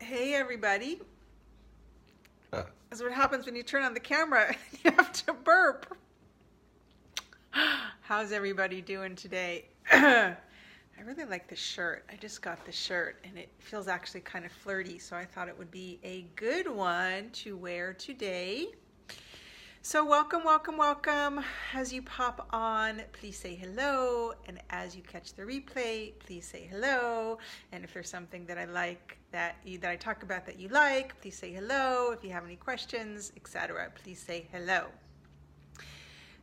Hey everybody. Uh, That's what happens when you turn on the camera and you have to burp. How's everybody doing today? I really like this shirt. I just got this shirt and it feels actually kind of flirty, so I thought it would be a good one to wear today. So welcome, welcome, welcome. As you pop on, please say hello. And as you catch the replay, please say hello. And if there's something that I like that I talk about that you like, please say hello. If you have any questions, etc., please say hello.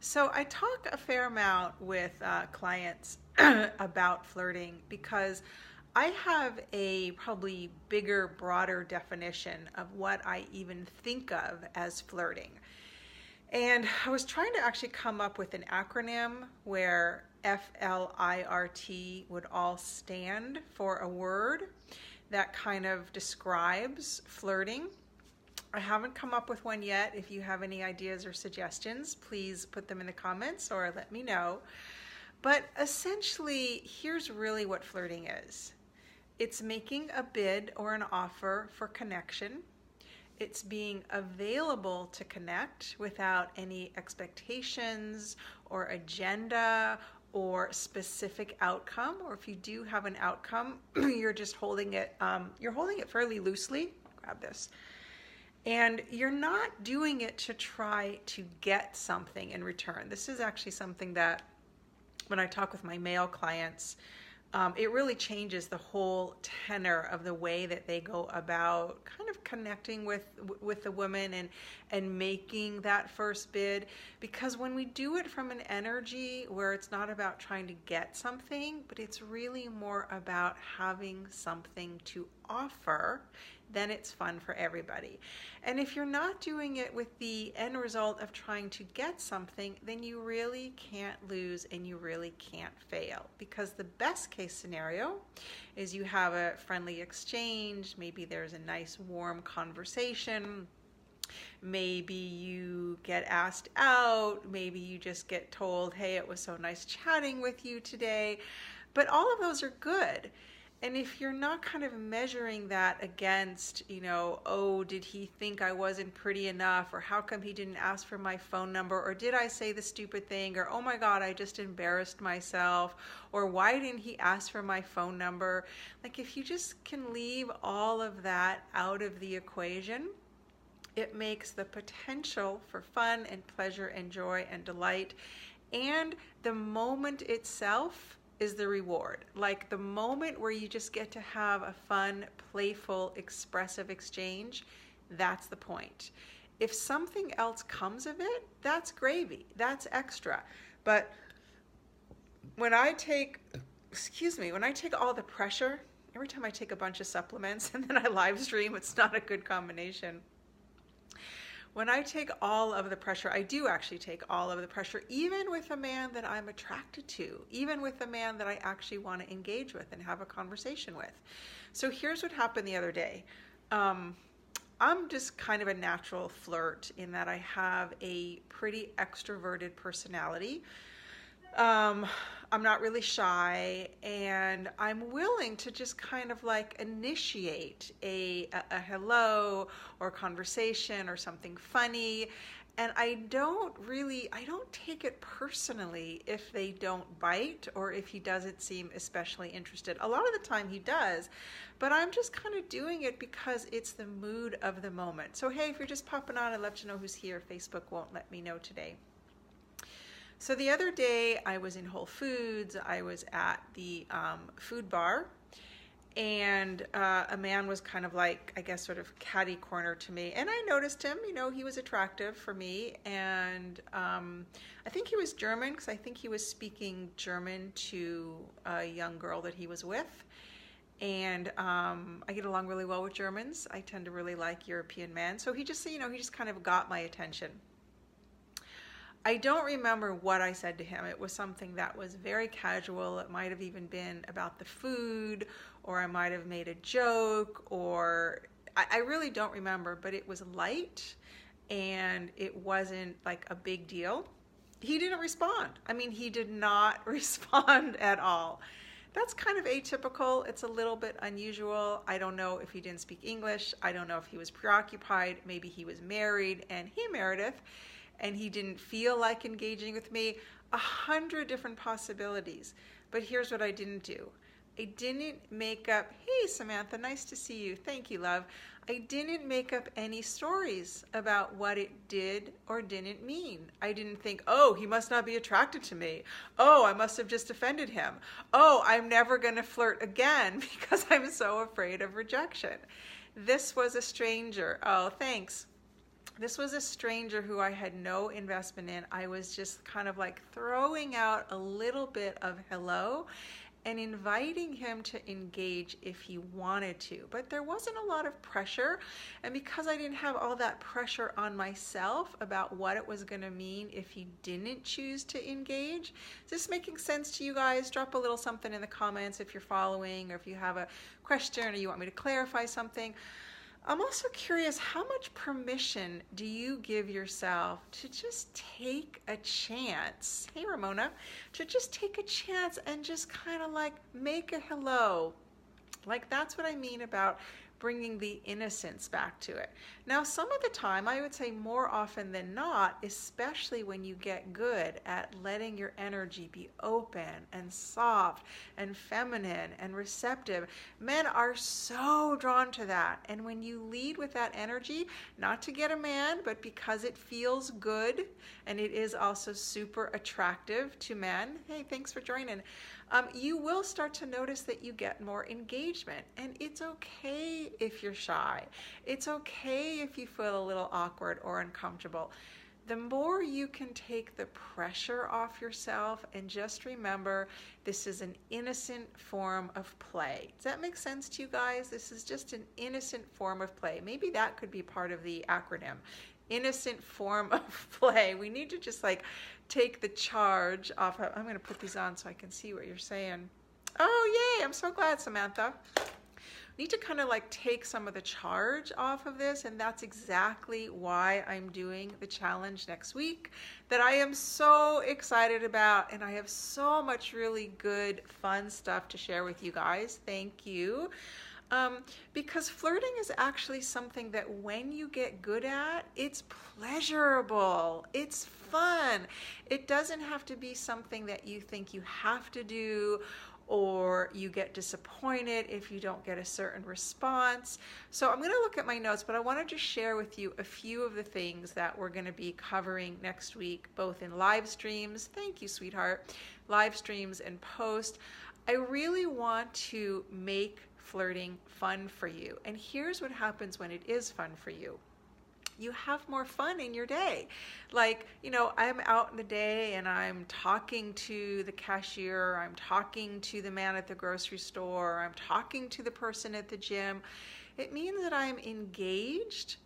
So I talk a fair amount with clients about flirting because I have a probably bigger, broader definition of what I even think of as flirting. And I was trying to actually come up with an acronym where FLIRT would all stand for a word that kind of describes flirting. I haven't come up with one yet. If you have any ideas or suggestions, please put them in the comments or let me know. But essentially, here's really what flirting is. It's making a bid or an offer for connection. It's being available to connect without any expectations or agenda or specific outcome. Or if you do have an outcome, you're just holding it. You're holding it fairly loosely. Grab this, and you're not doing it to try to get something in return. This is actually something that, when I talk with my male clients, it really changes the whole tenor of the way that they go about kind of connecting with the woman and making that first bid. Because when we do it from an energy where it's not about trying to get something, but it's really more about having something to offer, then it's fun for everybody. And if you're not doing it with the end result of trying to get something, then you really can't lose and you really can't fail. Because the best case scenario is you have a friendly exchange, maybe there's a nice warm conversation, maybe you get asked out, maybe you just get told, hey, it was so nice chatting with you today. But all of those are good. And if you're not kind of measuring that against, oh, did he think I wasn't pretty enough? Or how come he didn't ask for my phone number? Or did I say the stupid thing? Or, oh my God, I just embarrassed myself. Or why didn't he ask for my phone number? Like, if you just can leave all of that out of the equation, it makes the potential for fun and pleasure and joy and delight. And the moment itself is the reward. Like the moment where you just get to have a fun, playful, expressive exchange, that's the point. If something else comes of it, that's gravy, that's extra. But when I take, when I take all the pressure, every time I take a bunch of supplements and then I live stream, it's not a good combination. When I take all of the pressure, I do actually take all of the pressure, even with a man that I'm attracted to, even with a man that I actually want to engage with and have a conversation with. So here's what happened the other day. I'm just kind of a natural flirt in that I have a pretty extroverted personality. I'm not really shy, and I'm willing to just kind of like initiate a hello or conversation or something funny. And I don't take it personally if they don't bite or if he doesn't seem especially interested. A lot of the time he does, but I'm just kind of doing it because it's the mood of the moment. So hey, if you're just popping on, I'd love to know who's here. Facebook won't let me know today. So the other day I was in Whole Foods, I was at the food bar, and a man was kind of like, I guess, sort of catty corner to me. And I noticed him, he was attractive for me. And I think he was German, because I think he was speaking German to a young girl that he was with. And I get along really well with Germans. I tend to really like European men. So he just kind of got my attention. I don't remember what I said to him. It was something that was very casual. It might have even been about the food, or I might have made a joke, or I really don't remember, but it was light and it wasn't like a big deal. He didn't respond. I mean, he did not respond at all. That's kind of atypical. It's a little bit unusual. I don't know if he didn't speak English. I don't know if he was preoccupied. Maybe he was married and he Meredith and he didn't feel like engaging with me. 100 different possibilities. But here's what I didn't do. I didn't make up, hey Samantha, nice to see you. Thank you, love. I didn't make up any stories about what it did or didn't mean. I didn't think, oh, he must not be attracted to me. Oh, I must have just offended him. Oh, I'm never going to flirt again because I'm so afraid of rejection. This was a stranger. Oh, thanks. This was a stranger who I had no investment in. I was just kind of like throwing out a little bit of hello and inviting him to engage if he wanted to. But there wasn't a lot of pressure. And because I didn't have all that pressure on myself about what it was going to mean if he didn't choose to engage, is this making sense to you guys? Drop a little something in the comments if you're following, or if you have a question or you want me to clarify something. I'm also curious, how much permission do you give yourself to just take a chance? Hey, Ramona, to just take a chance and just kind of like make a hello. Like, that's what I mean about bringing the innocence back to it. Now, some of the time, I would say more often than not, especially when you get good at letting your energy be open and soft and feminine and receptive, men are so drawn to that. And when you lead with that energy, not to get a man, but because it feels good and it is also super attractive to men, hey, thanks for joining. You will start to notice that you get more engagement, and it's okay if you're shy. It's okay if you feel a little awkward or uncomfortable. The more you can take the pressure off yourself and just remember this is an innocent form of play. Does that make sense to you guys? This is just an innocent form of play. Maybe that could be part of the acronym. Innocent form of play. We need to just like take the charge off. I'm going to put these on so I can see what you're saying. Oh, yay. I'm so glad, Samantha. We need to kind of like take some of the charge off of this, and that's exactly why I'm doing the challenge next week that I am so excited about, and I have so much really good, fun stuff to share with you guys. Thank you. Because flirting is actually something that when you get good at, it's pleasurable, it's fun. It doesn't have to be something that you think you have to do, or you get disappointed if you don't get a certain response. So I'm going to look at my notes, but I wanted to share with you a few of the things that we're going to be covering next week, both in live streams, thank you, sweetheart, live streams and post. I really want to make flirting fun for you. And here's what happens when it is fun for you. You have more fun in your day. Like, you know, I'm out in the day and I'm talking to the cashier, I'm talking to the man at the grocery store, I'm talking to the person at the gym. It means that I'm engaged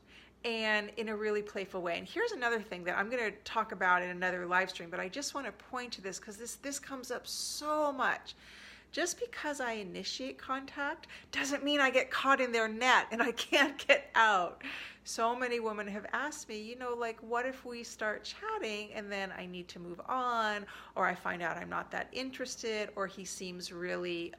and in a really playful way. And here's another thing that I'm going to talk about in another live stream, but I just want to point to this because this comes up so much. Just because I initiate contact doesn't mean I get caught in their net and I can't get out. So many women have asked me, you know, like, what if we start chatting and then I need to move on, or I find out I'm not that interested, or he seems really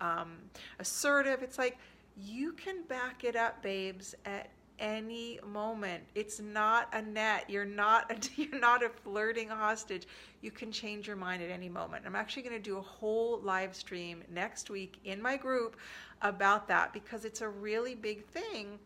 assertive. It's like, you can back it up, babes, at any moment. It's not a net. You're not a flirting hostage. You can change your mind at any moment. I'm actually going to do a whole live stream next week in my group about that, because it's a really big thing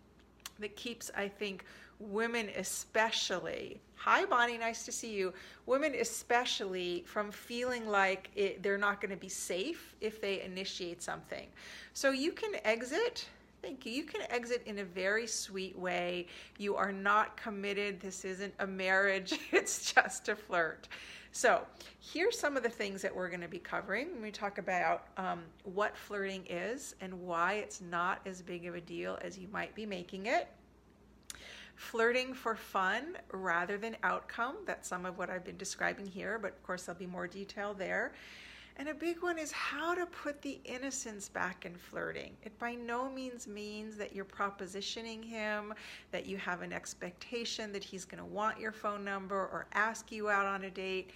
that keeps, I think, women especially, hi Bonnie, nice to see you, women especially from feeling like they're not going to be safe if they initiate something. So you can exit. Thank you. You can exit in a very sweet way. You are not committed. This isn't a marriage. It's just a flirt. So here's some of the things that we're going to be covering when we talk about what flirting is and why it's not as big of a deal as you might be making it. Flirting for fun rather than outcome. That's some of what I've been describing here, but of course there'll be more detail there. And a big one is how to put the innocence back in flirting. It by no means means that you're propositioning him, that you have an expectation that he's going to want your phone number or ask you out on a date.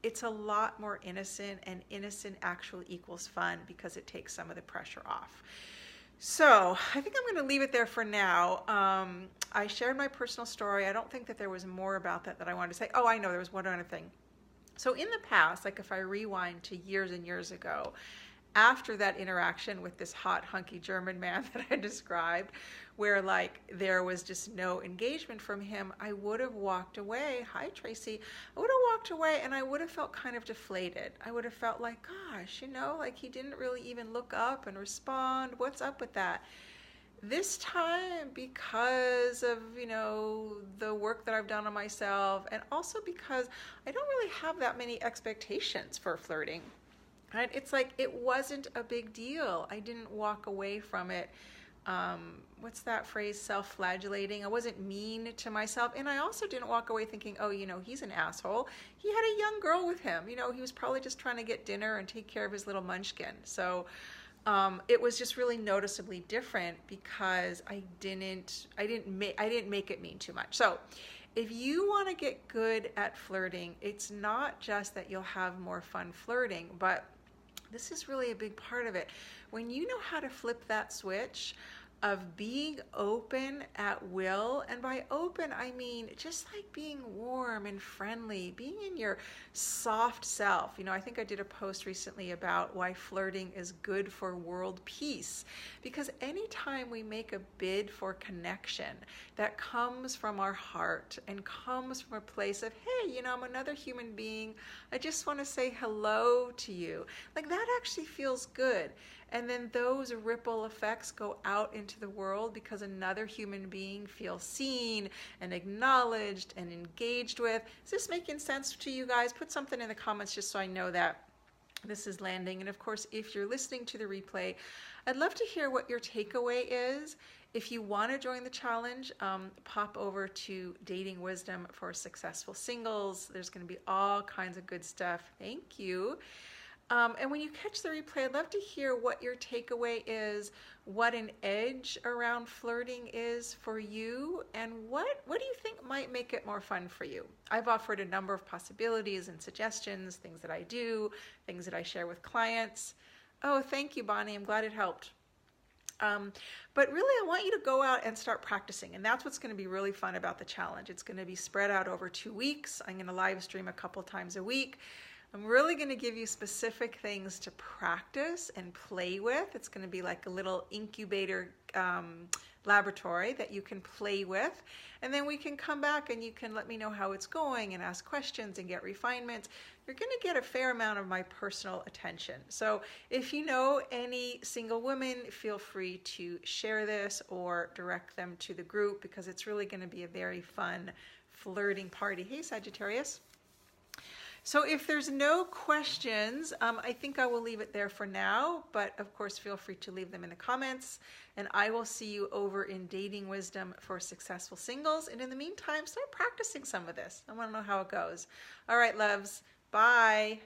it's a lot more innocent, and innocent actually equals fun because it takes some of the pressure off. So I think I'm going to leave it there for now. I shared my personal story. I don't think that there was more about that I wanted to say. Oh, I know, there was one other thing. So in the past, like if I rewind to years and years ago, after that interaction with this hot, hunky German man that I described, where like there was just no engagement from him, I would have walked away. Hi, Tracy. I would have walked away and I would have felt kind of deflated. I would have felt like, gosh, like he didn't really even look up and respond. What's up with that? This time, because of, the work that I've done on myself, and also because I don't really have that many expectations for flirting. Right? It's like it wasn't a big deal. I didn't walk away from it. What's that phrase? Self-flagellating. I wasn't mean to myself. And I also didn't walk away thinking, oh, he's an asshole. He had a young girl with him. He was probably just trying to get dinner and take care of his little munchkin. So it was just really noticeably different because I didn't make it mean too much. So if you want to get good at flirting, it's not just that you'll have more fun flirting, but this is really a big part of it. When you know how to flip that switch of being open at will, and by open I mean just like being warm and friendly, being in your soft self. I think I did a post recently about why flirting is good for world peace, because anytime we make a bid for connection that comes from our heart and comes from a place of, hey, I'm another human being, I just want to say hello to you, like that actually feels good. And then those ripple effects go out into the world because another human being feels seen and acknowledged and engaged with. Is this making sense to you guys? Put something in the comments just so I know that this is landing. And of course, if you're listening to the replay, I'd love to hear what your takeaway is. If you want to join the challenge, pop over to Dating Wisdom for Successful Singles. There's going to be all kinds of good stuff. Thank you. And when you catch the replay, I'd love to hear what your takeaway is, what an edge around flirting is for you, and what do you think might make it more fun for you? I've offered a number of possibilities and suggestions, things that I do, things that I share with clients. Oh, thank you, Bonnie. I'm glad it helped. But really, I want you to go out and start practicing. And that's what's going to be really fun about the challenge. It's going to be spread out over 2 weeks. I'm going to live stream a couple times a week. I'm really going to give you specific things to practice and play with. It's going to be like a little incubator laboratory that you can play with. And then we can come back and you can let me know how it's going and ask questions and get refinements. You're going to get a fair amount of my personal attention. So if you know any single women, feel free to share this or direct them to the group, because it's really going to be a very fun flirting party. Hey, Sagittarius. So if there's no questions, I think I will leave it there for now, but of course feel free to leave them in the comments, and I will see you over in Dating Wisdom for Successful Singles. And in the meantime, start practicing some of this. I want to know how it goes. All right, loves. Bye.